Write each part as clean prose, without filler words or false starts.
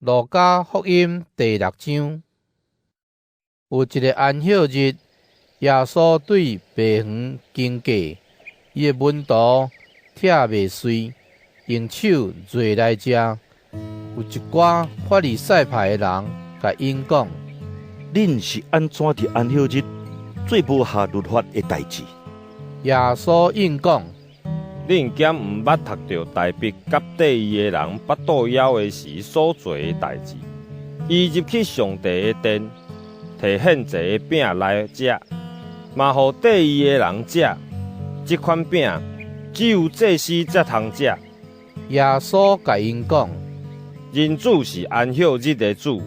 路加福音第6章，有一个安息日，耶稣对病房经过，伊的门徒忝未遂，用手坐来食。有一寡法利赛派的人甲因讲：“恁是安怎伫安息日做无下律法的代志？”耶稣应讲：“恁减毋捌读到大逼甲第伊的人巴肚枵的时所做的代志。伊入去上帝的殿，摕献祭的饼来食，嘛互第伊的人食。即款饼只有祭司才通食。”耶稣甲因讲：“人子是安息日的主。”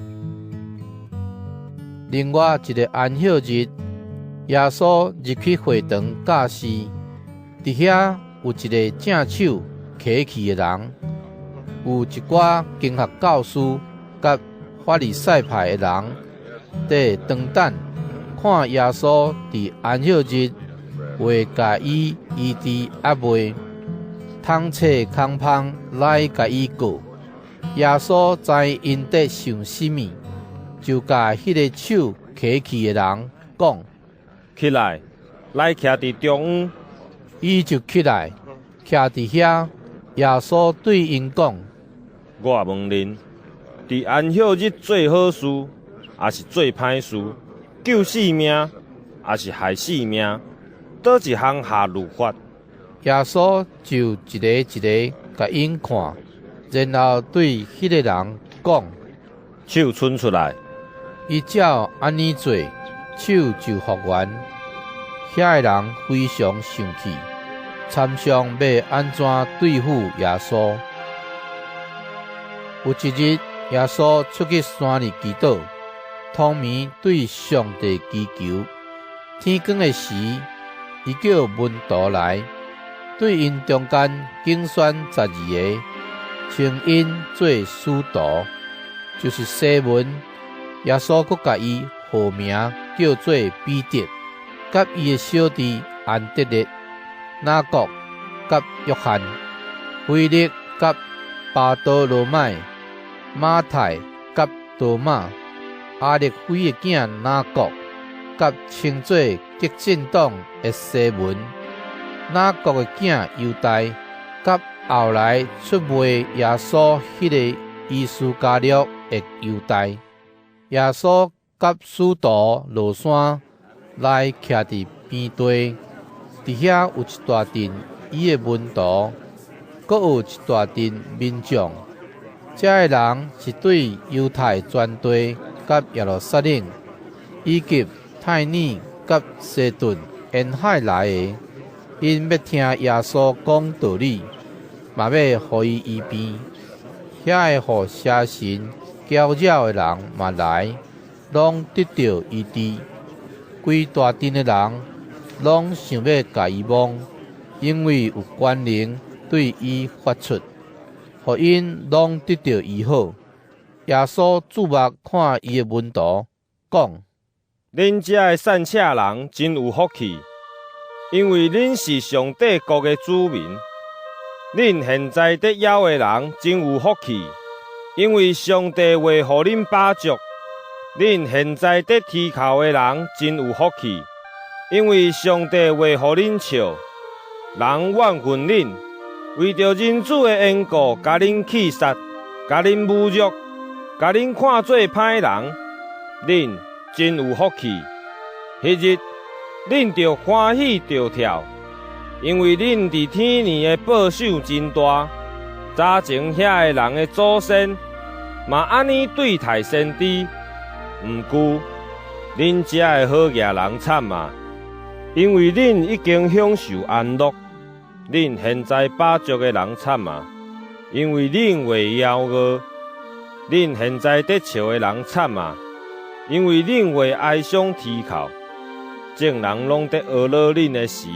另外一个安息日，耶稣入去会堂教示，伫遐有一个正手客气的人，有一寡经学教师甲法利赛派的人，伫长等看耶稣伫安息日会甲伊医治抑未，通找空芳来甲伊告。耶稣知因得想什么，就甲迄个手客气的人讲：“起来，来徛伫中央。”伊就起来，徛伫遐。耶稣对因讲：“我问恁，伫安息日做好事，还是做歹事？救性命，还是害性命？倒一项下律法？”耶稣就一个一个甲因看，然后对迄个人讲：“手伸出来。”伊照安尼做，手就复原。遐个人非常生气，参详要安怎对付耶稣。有一日，耶稣出去山里祈祷，通眠对上帝祈求。天光的时，伊叫门徒来，对因中间竞选12个，称因做使徒，就是西门。耶稣阁甲伊号名叫做彼得，甲伊的小弟安德烈、雅各、甲约翰、腓力、甲巴多罗买、马太、甲多马、阿力菲的囝雅各，甲称做激进党的西门、雅各的囝犹大，甲后来出卖耶稣迄个伊斯加略的犹大。耶稣甲使徒落山来徛伫边地，伫遐有一大阵伊的门徒，阁有一大阵民众。这个人是对犹太全地、甲耶路撒冷、以及泰尼、甲西顿沿海来的，因要听耶稣讲道理，嘛要互伊医病。遐个互邪神搅扰的人嘛来，拢得到医治。规大阵的人拢想要甲伊摸，因为有权能对伊发出，互因拢得到医好。耶稣注目看伊的门徒，讲：“恁遮的善车人真有福气，因为恁是上帝国的子民。恁现在得枵的人真有福气，因为上帝会互恁饱足。恁现在得啼哭的人真有福气，因为上帝会互恁笑。人怨恨恁，为着人子的缘故，甲恁气杀，甲恁侮辱，甲恁看做歹人。恁真有福气。迄日，恁着欢喜着跳，因为恁伫天年的报酬真大。早前遐个人的祖先嘛安尼对待先知。毋过，恁遮的好业人惨啊！因为恁已经享受安乐。恁现在饱足的人惨啊！因为恁会枵饿。恁现在得笑的人惨啊！因为恁会哀伤啼哭。众人拢得学了恁的时，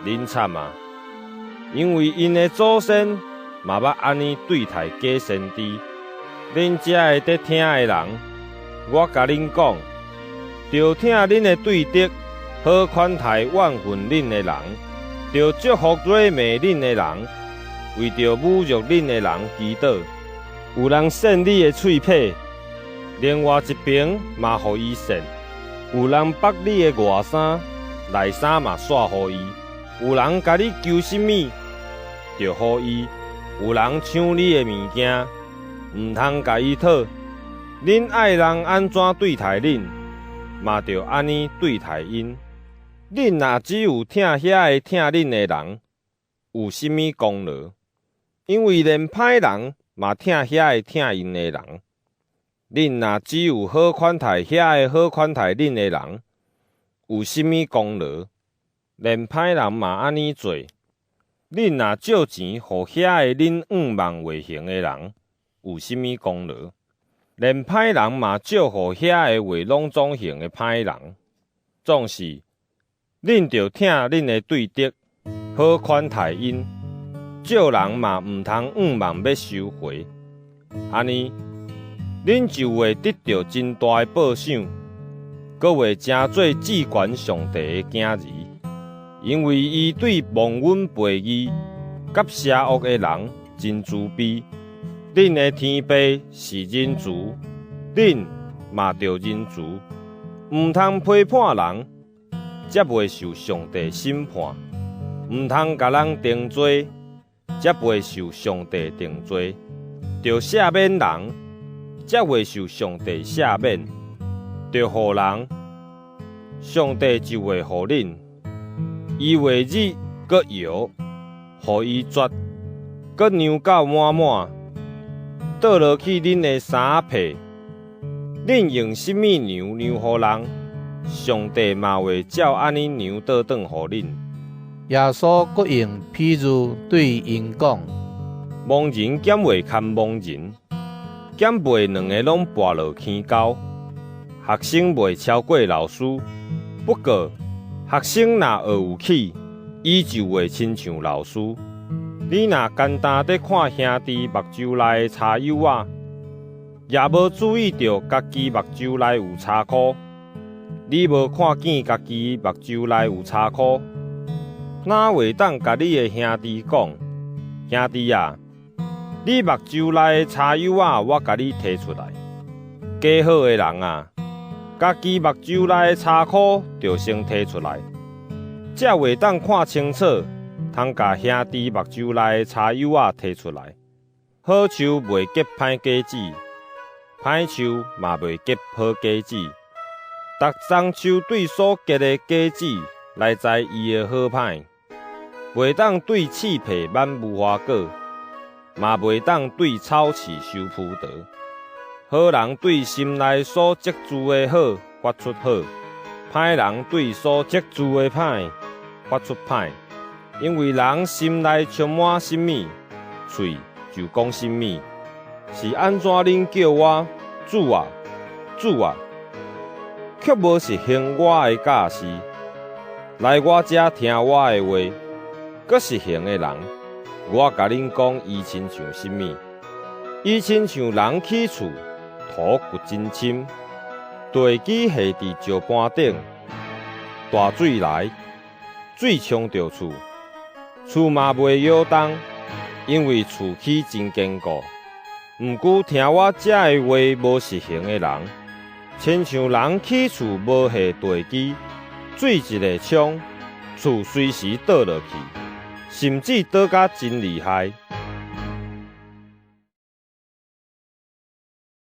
恁惨啊！因为因的祖先嘛捌安尼对待假先知。恁遮的得听的人，我甲恁讲，着听恁的对德，好款待怨恨恁的人，着祝福谄媚恁的人，为着侮辱恁的人祈祷。有人扇你的喙皮，另外一边嘛互伊扇；有人剥你的外衫，内衫嘛甩互伊；有人甲你求什么，就互伊；有人抢你的物件，毋通甲伊讨。恁爱人安怎对待恁，嘛着安尼对待因。恁若只有疼遐个疼恁的人，有甚物功劳？因为连歹人嘛疼遐个疼因的人。恁若只有好款待遐个好款待恁的人，有甚物功劳？连歹人嘛安尼做。恁若借钱互遐个恁仰望未行的人，有甚物功劳？连歹人嘛借互遐个为拢总行的歹人。总是，恁着疼恁的对敌，好款待因。借人嘛毋通仰望要收回，安尼，恁就会得到真大的报赏，阁会成做至高上帝的囝儿，因为伊对忘恩背义、甲邪恶的人真慈悲。恁的天父是仁慈，恁嘛着仁慈，毋通批判人，则袂受上帝审判；毋通甲人定罪，则袂受上帝定罪；着赦免人，则袂受上帝赦免；着互人，上帝就会互恁。伊会日阁摇，互伊绝，阁牛角满满，倒落去恁的衫被。恁用什么牛让互人，上帝嘛会照安尼牛倒转互恁。耶稣阁用譬喻对因讲：盲人减袂看盲人，减袂两个拢跋落坑沟。学生袂超过老师，不过学生若学有起，伊就会亲像老师。你若简单地看兄弟目睭内的柴油仔，也无注意到家己目睭内有柴箍，你无看见家己目睭内有柴箍，哪会当甲你的兄弟讲：兄弟啊，你目睭内的柴油仔我甲你摕出来。假好的人啊，家己目睭内的柴箍就先摕出来，才会当看清楚，通甲兄弟目睭内的柴油仔摕出来。好树袂结歹果子，歹树嘛袂结好果子。逐丛树对所结的果子来知伊的好歹，袂当对刺皮挽无花果，嘛袂当对草刺收葡萄。好人对心内所积聚的好发出好，歹人对所积聚的歹发出歹。因为人心内充满什么，嘴就讲什么。是安怎恁叫我主啊，主啊，却无是行我的教示，来我遮听我的话，阁是行的人，我甲恁讲，伊亲像什么？伊亲像人起厝，土掘真深，地基下伫石板顶，大水来，水冲着厝，厝嘛袂摇动，因为厝起真坚固。毋过听我遮的话无实行的人，亲像人起厝无下地基，水一个冲，厝随时倒落去，甚至倒甲真厉害。